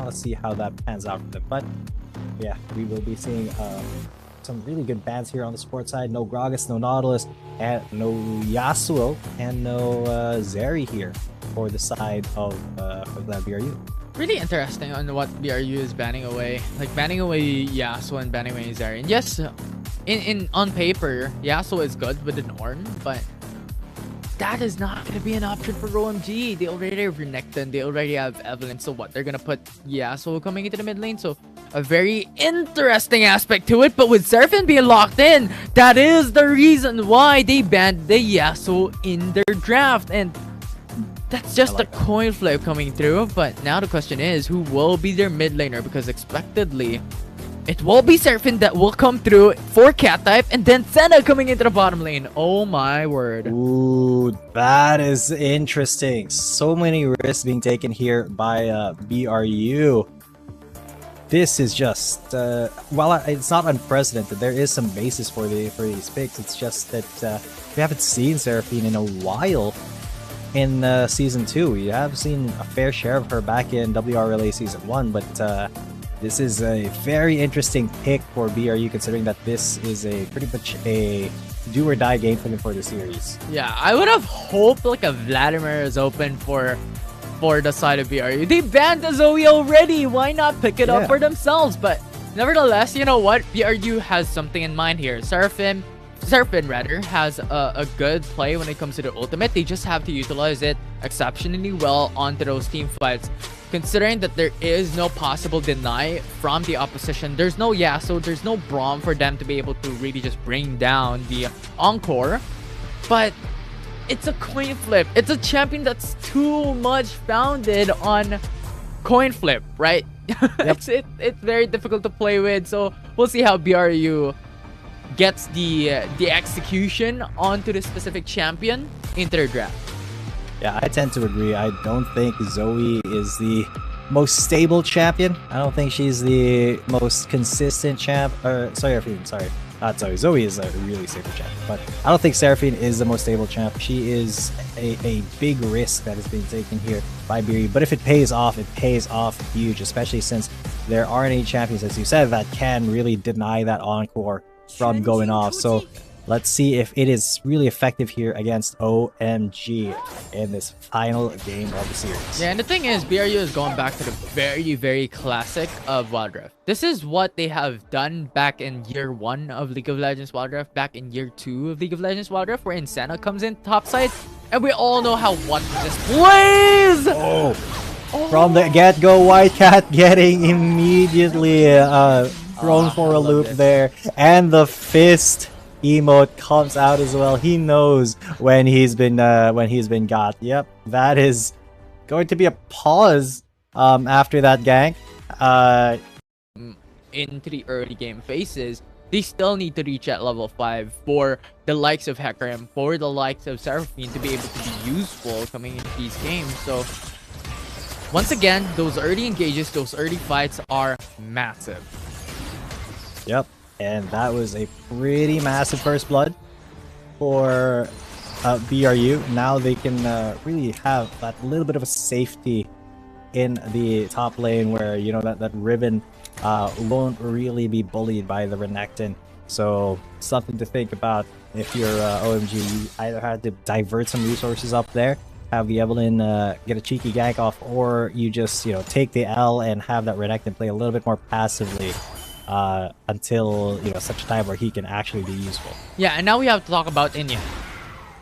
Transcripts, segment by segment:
let's see how that pans out for them. But yeah, we will be seeing some really good bans here on the sports side. No Gragas, no Nautilus, and no Yasuo, and no Zeri here for the side of the BRU. Really interesting on what BRU is banning away. Like banning away Yasuo and banning away Zeri. And yes, on paper, Yasuo is good with an Ornn, but that is not going to be an option for OMG. They already have Renekton, they already have Evelynn, so what? They're going to put Yasuo coming into the mid lane, so a very interesting aspect to it. But with Seraphine being locked in, that is the reason why they banned the Yasuo in their draft, and that's just a coin flip coming through. But now the question is, who will be their mid laner? Because expectedly, it will be Seraphine that will come through for cat type, and then Senna coming into the bottom lane. Oh my word. Ooh, that is interesting. So many risks being taken here by BRU. This is just, while it's not unprecedented, there is some basis for these picks. It's just that we haven't seen Seraphine in a while in Season 2. We have seen a fair share of her back in WRL Season 1, but this is a very interesting pick for BRU, considering that this is a pretty much a do or die game for them for the series. Yeah, I would have hoped like a Vladimir is open for the side of BRU. They banned the Zoe already. Why not pick it up for themselves? But nevertheless, you know what? BRU has something in mind here. Seraphine rather has a good play when it comes to the ultimate. They just have to utilize it exceptionally well onto those team fights. Considering that there is no possible deny from the opposition, there's no Yasuo, there's no Braum for them to be able to really just bring down the Encore. But it's a coin flip. It's a champion that's too much founded on coin flip, right? Yep. It's very difficult to play with. So we'll see how BRU gets the execution onto the specific champion into their draft. Yeah, I tend to agree. I don't think Zoe is the most stable champion. I don't think she's the most consistent champ. Sorry, not Zoe. Zoe is a really stable champ, but I don't think Seraphine is the most stable champ. She is a big risk that is being taken here by BRU. But if it pays off huge, especially since there aren't any champions, as you said, that can really deny that Encore from going off. So let's see if it is really effective here against OMG in this final game of the series. Yeah, and the thing is, BRU is going back to the very, very classic of Wild Rift. This is what they have done back in year 1 of League of Legends Wild Rift, back in year 2 of League of Legends Wild Rift, where Senna comes in topside, and we all know how what just plays! Oh. From the get-go, White Cat getting immediately thrown for a loop there, and the fist emote comes out as well. He knows when he's been got. Yep, that is going to be a pause after that gank. Into the early game phases, they still need to reach at level 5 for the likes of Hecarim, for the likes of Seraphine to be able to be useful coming into these games. So once again, those early engages, those early fights are massive. Yep. And that was a pretty massive first blood for BRU. Now they can really have that little bit of a safety in the top lane where, you know, that Ribbon won't really be bullied by the Renekton. So something to think about if you're OMG. You either had to divert some resources up there, have the Evelynn get a cheeky gank off, or you just, you know, take the L and have that Renekton play a little bit more passively until, you know, such a time where he can actually be useful. Yeah, and now we have to talk about Inya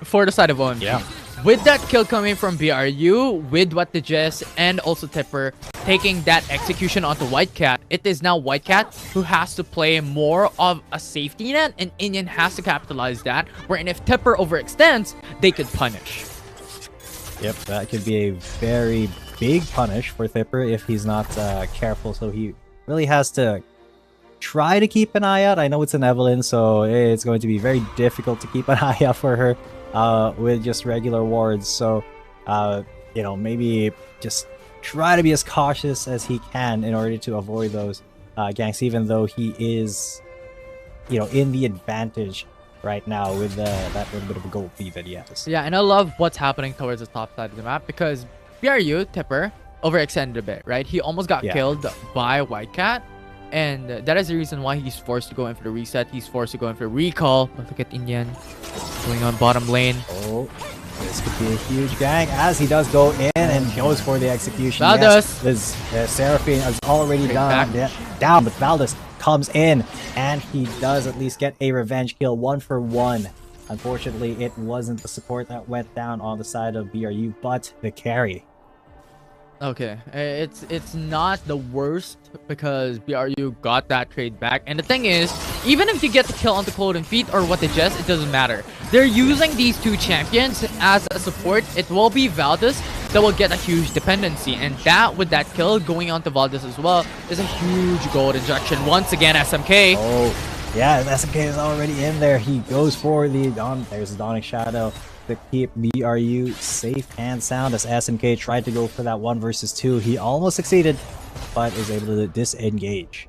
for the side of OMG. Yeah. With that kill coming from BRU, with what the Jess and also Tipper taking that execution onto White Cat, it is now White Cat who has to play more of a safety net, and Inyan has to capitalize that, wherein if Tipper overextends, they could punish. Yep, that could be a very big punish for Tipper if he's not careful, so he really has to try to keep an eye out. I know it's an Evelynn, so it's going to be very difficult to keep an eye out for her with just regular wards. So, you know, maybe just try to be as cautious as he can in order to avoid those ganks, even though he is, you know, in the advantage right now with that little bit of a gold feed that he has. Yeah, and I love what's happening towards the top side of the map, because BRU, Tipper, overextended a bit, right? He almost got killed by White Cat, and that is the reason why he's forced to go in for the reset. He's forced to go in for recall. But look at Inyan going on bottom lane. Oh, this could be a huge gang as he does go in and goes for the execution. Valdez. Yes, Seraphine is already down, but Valdez comes in and he does at least get a revenge kill, 1 for 1. Unfortunately, it wasn't the support that went down on the side of BRU, but the carry. Okay, it's not the worst because BRU got that trade back. And the thing is, even if you get the kill on the Cold and Feet or what they just, it doesn't matter. They're using these two champions as a support. It will be Valdez that will get a huge dependency. And that, with that kill going on to Valdez as well, is a huge gold injection. Once again, SMK. Oh, yeah, SMK is already in there. He goes for the there's the Dawning Shadow to keep BRU safe and sound as SMK tried to go for that 1 versus 2. He almost succeeded, but is able to disengage.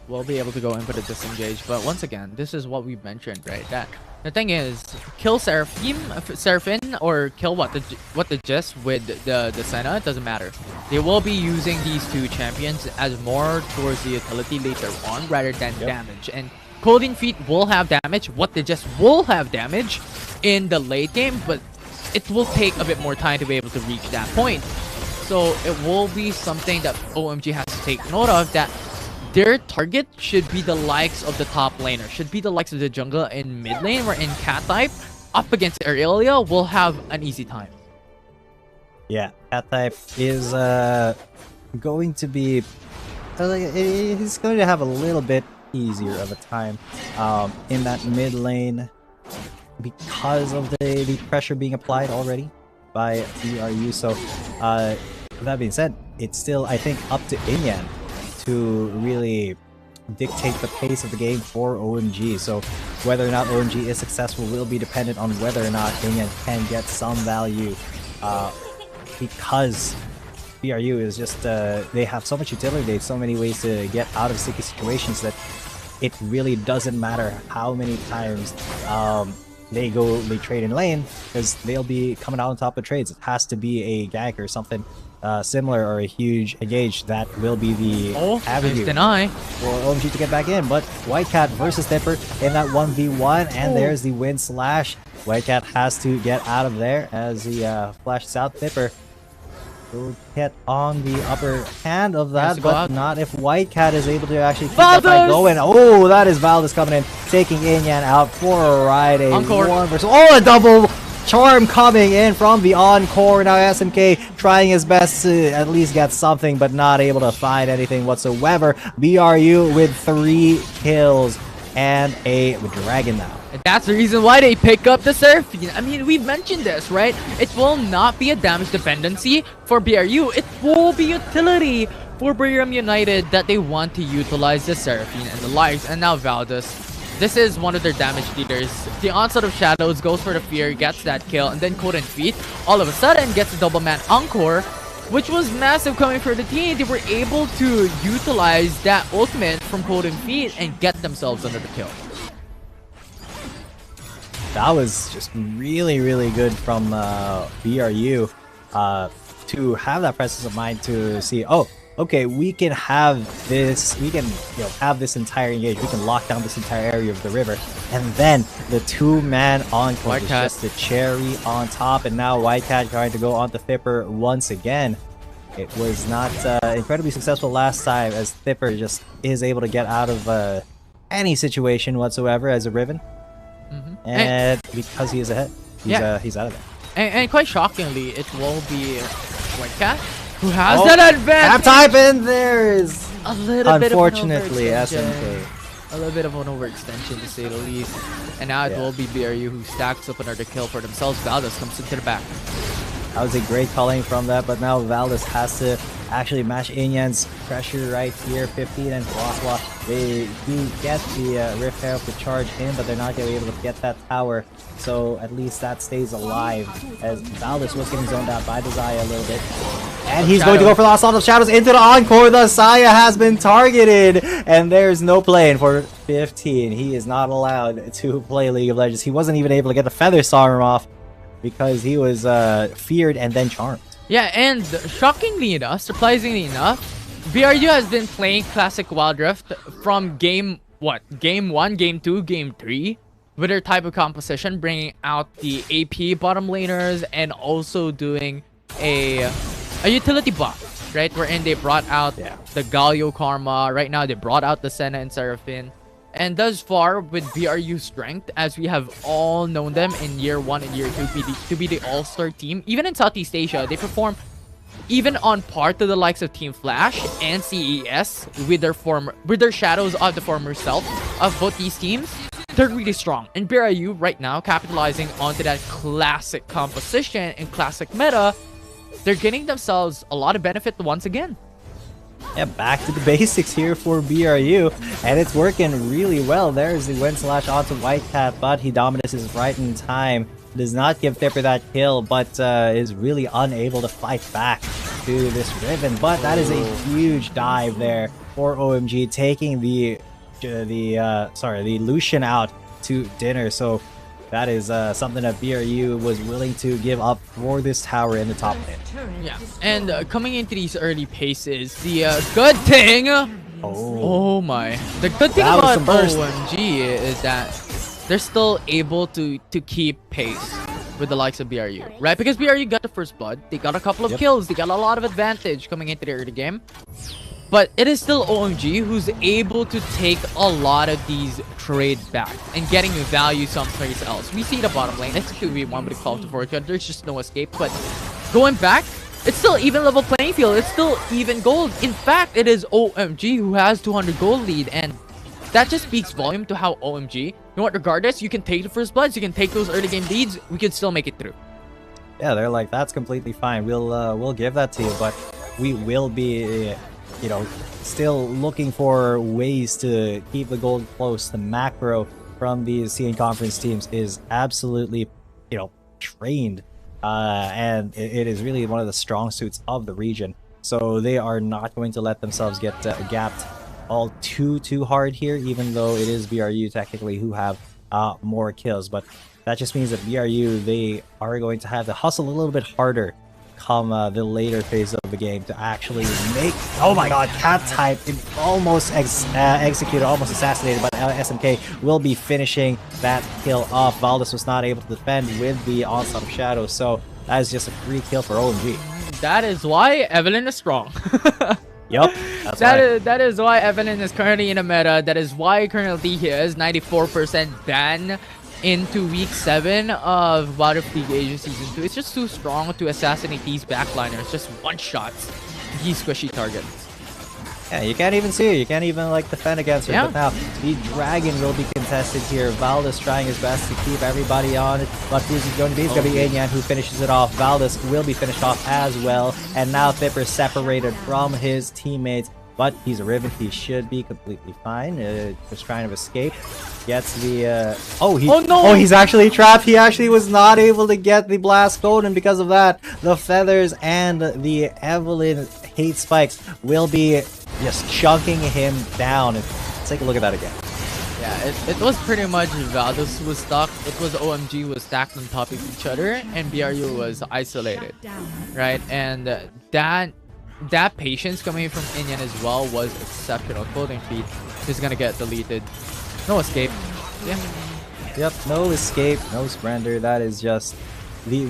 We'll be able to go in for the disengage, but once again, this is what we mentioned, right? That the thing is, kill Seraphine, or kill what the Gist with the Senna, it doesn't matter. They will be using these two champions as more towards the utility later on rather than damage. And Golden Feet will have damage, what they just will have damage in the late game, but it will take a bit more time to be able to reach that point. So it will be something that OMG has to take note of, that their target should be the likes of the top laner, should be the likes of the jungle in mid lane, where in cat type up against Aurelia will have an easy time. Yeah, cat type is going to be he's going to have a little bit easier of a time in that mid lane because of the pressure being applied already by BRU. So with that being said, it's still, I think, up to Inyan to really dictate the pace of the game for OMG. So whether or not OMG is successful will be dependent on whether or not Inyan can get some value, because BRU is just they have so much utility, they have so many ways to get out of sticky situations that it really doesn't matter how many times they trade in lane, because they'll be coming out on top of trades. It has to be a gank or something similar, or a huge engage that will be the avenue for OMG to get back in. But White Cat versus Tipper in that 1v1, and there's the wind slash. White Cat has to get out of there as he flashes out. Tipper will get on the upper hand of that, but not if White Cat is able to actually keep that fight going. Oh, that is Valdez coming in, taking Inyan out for a ride. A Encore. 1 versus... Oh, a double charm coming in from the Encore. Now SMK trying his best to at least get something, but not able to find anything whatsoever. BRU with 3 kills and a dragon now. And that's the reason why they pick up the Seraphine. I mean, we've mentioned this, right? It will not be a damage dependency for BRU. It will be utility for BRU United that they want to utilize the Seraphine and the likes. And now Valdez. This is one of their damage leaders. The Onslaught of Shadows goes for the Fear, gets that kill, and then Cold and Feet all of a sudden gets a double man Encore, which was massive coming for the team. They were able to utilize that ultimate from Cold and Feet and get themselves under the kill. That was just really, really good from BRU to have that presence of mind to see, oh, okay, we can have this, we can have this entire engage, we can lock down this entire area of the river, and then the 2-man Encore is just the cherry on top. And now White Cat trying to go on to Thipper once again. It was not incredibly successful last time, as Thipper just is able to get out of any situation whatsoever as a Riven. And because he is ahead, he's out of there. And quite shockingly, it will be White Cat who has that advantage. Type in there's a little bit of unfortunately SMK. A little bit of an overextension to say the least. And now it will be BRU who stacks up another kill for themselves. Valdez comes into the back. That was a great calling from that, but now Valdez has to actually match Inyan's pressure right here. 15 and Floswa, they do get the Rift Herald to charge in, but they're not going to be able to get that tower. So at least that stays alive, as Valdez was getting zoned out by the Xayah a little bit. And he's going to go for the Onslaught of Shadows into the Encore. The Xayah has been targeted, and there's no playing for 15. He is not allowed to play League of Legends. He wasn't even able to get the Feather Storm off, because he was feared and then charmed. Yeah, and shockingly enough, surprisingly enough, BRU has been playing classic Wild Rift from game 1, game 2, game 3 with their type of composition, bringing out the AP bottom laners and also doing a utility buff, right? Wherein they brought out the Galio Karma. Right now, they brought out the Senna and Seraphine. And thus far, with BRU strength, as we have all known them in year 1 and year 2 to be the all-star team, even in Southeast Asia, they perform even on par to the likes of Team Flash and CES with their shadows of the former self of both these teams. They're really strong. And BRU right now, capitalizing onto that classic composition and classic meta, they're getting themselves a lot of benefit once again. Yeah, back to the basics here for BRU, and it's working really well. There's the win slash onto Whitecat, but he Dominus is right in time. Does not give Tipper that kill, but is really unable to fight back to this Riven. But that is a huge dive there for OMG, taking the Lucian out to dinner. So that is something that BRU was willing to give up for this tower in the top lane. Yeah, and coming into these early paces, the good thing... Oh my. The good thing about OMG is that they're still able to keep pace with the likes of BRU, right? Because BRU got the first blood, they got a couple of kills, they got a lot of advantage coming into the early game. But it is still OMG who's able to take a lot of these trades back and getting value someplace else. We see the bottom lane. It's 2v1 with the Call to Fortune. There's just no escape. But going back, it's still even level playing field. It's still even gold. In fact, it is OMG who has 200 gold lead. And that just speaks volume to how OMG, you know what, regardless, you can take the first bloods, you can take those early game leads, we can still make it through. Yeah, they're like, that's completely fine. We'll give that to you, but we will be... you know, still looking for ways to keep the gold close. The macro from these CN conference teams is absolutely, you know, trained, and it is really one of the strong suits of the region. So they are not going to let themselves get gapped all too hard here, even though it is BRU technically who have more kills. But that just means that BRU, they are going to have to hustle a little bit harder come the later phase of the game to actually make... Oh my god, cat type almost executed, almost assassinated, but SMK will be finishing that kill off. Valdez was not able to defend with the onslaught of shadows, so that is just a free kill for OMG. That is why Evelyn is strong. Yep, that is why Evelyn is currently in a meta. That is why currently he is 94% ban into week 7 of Wild Rift League Asia Season 2. It's just too strong to assassinate these backliners. Just one-shots these squishy targets. Yeah, you can't even see her. You can't even like defend against her. Yeah. But now the dragon will be contested here. Valdez trying his best to keep everybody on it. But who's going to be? It's going to be Anyan who finishes it off. Valdez will be finished off as well. And now Thipper separated from his teammates. But he's a Riven. He should be completely fine. Just trying to escape. Gets the... Oh no! Oh, he's actually trapped. He actually was not able to get the blast code. And because of that, the Feathers and the Evelyn Hate Spikes will be just chunking him down. Let's take a look at that again. Yeah, it was pretty much Valdez was stuck. It was OMG was stacked on top of each other. And BRU was isolated. Right? And that patience coming from Inyan as well was exceptional. Clothing feet is gonna get deleted. No escape. Yeah. Yep, no escape, no surrender. That is just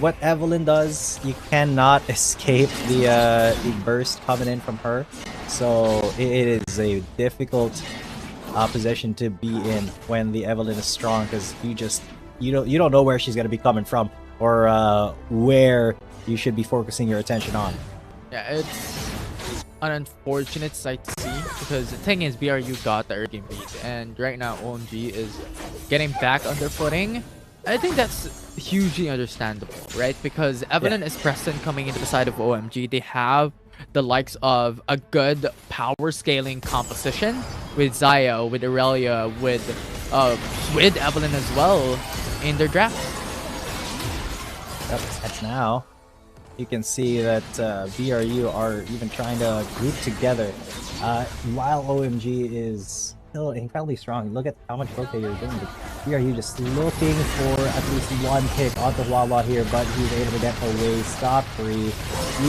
what Evelyn does. You cannot escape the burst coming in from her. So it is a difficult position to be in when the Evelyn is strong, because you don't know where she's gonna be coming from or where you should be focusing your attention on. Yeah, it's an unfortunate sight to see, because the thing is BRU got the early game lead, and right now OMG is getting back on their footing. I think that's hugely understandable, right? Because Evelyn is present coming into the side of OMG. They have the likes of a good power scaling composition with Zaya, with Aurelia, with Evelyn as well in their draft. That's now. You can see that BRU are even trying to group together while OMG is still incredibly strong. Look at how much rotate you're doing. BRU just looking for at least one pick onto Wawa here, but he's able to get away scot-free.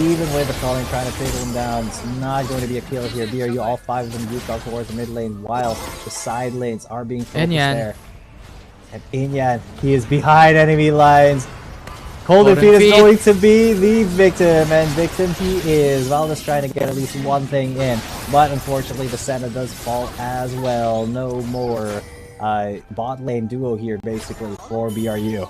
Even with the falling trying to trickle him down, it's not going to be a kill here. BRU, all 5 of them grouped up towards the mid lane, while the side lanes are being focused there. And Inyan, he is behind enemy lines. Golden Feet is going to be the victim, and victim he is. Valdez trying to get at least one thing in, but unfortunately the center does fall as well. No more bot lane duo here, basically, for BRU.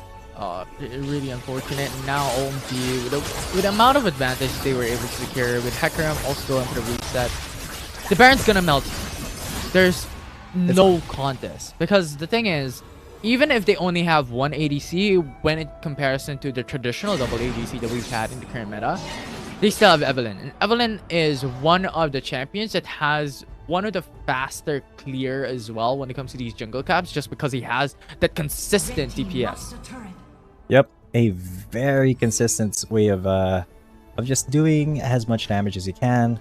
Really unfortunate. And now OMG, with the amount of advantage they were able to secure, with Hecarim also going for the reset, the Baron's gonna melt. There's no contest, because the thing is, even if they only have one ADC when in comparison to the traditional double ADC that we've had in the current meta, they still have Evelyn. And Evelyn is one of the champions that has one of the faster clear as well when it comes to these jungle caps, just because he has that consistent DPS. Yep, a very consistent way of just doing as much damage as you can.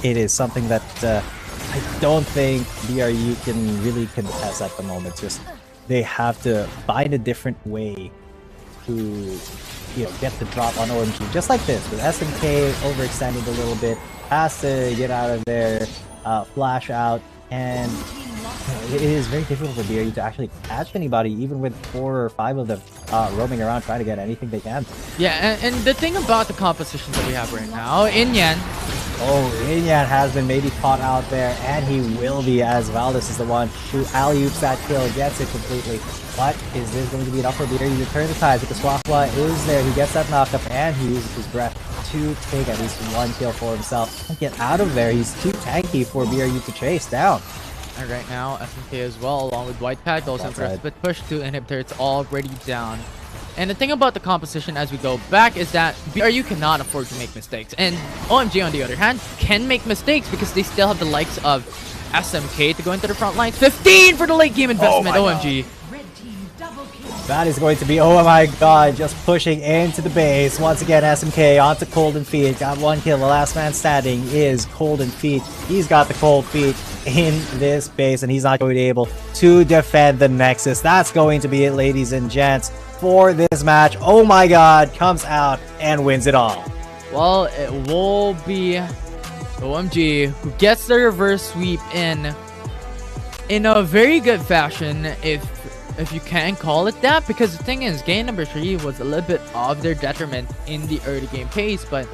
It is something that I don't think BRU can really contest at the moment. Just they have to find a different way to get the drop on OMG, just like this, with SMK overextended a little bit, has to get out of there, flash out, and it is very difficult for BRU to actually catch anybody, even with 4 or 5 of them roaming around trying to get anything they can. Yeah, and the thing about the compositions that we have right now, Inyan. Oh, Inyan has been maybe caught out there, and he will be, as Valdez is the one who alley-oops that kill, gets it completely. But is this going to be enough for BRU to turn the tide? Because Swahwa is there, he gets that knockup, and he uses his breath to take at least one kill for himself and get out of there. He's too tanky for BRU to chase down. And right now, SMK as well, along with White Pad, goes in for a split push to inhibitor. It's already down. And the thing about the composition as we go back is that BRU cannot afford to make mistakes. And OMG, on the other hand, can make mistakes because they still have the likes of SMK to go into the front lines. 15 for the late game investment, OMG. That is going to be, oh my god, just pushing into the base. Once again, SMK onto Cold and Feet. Got one kill. The last man standing is Cold and Feet. He's got the Cold Feet in this base, and he's not going to be able to defend the Nexus. That's going to be it, ladies and gents, for this match. Oh my god, comes out and wins it all. Well, it will be OMG who gets the reverse sweep in a very good fashion, if you can call it that, because the thing is, game number 3 was a little bit of their detriment in the early game pace, but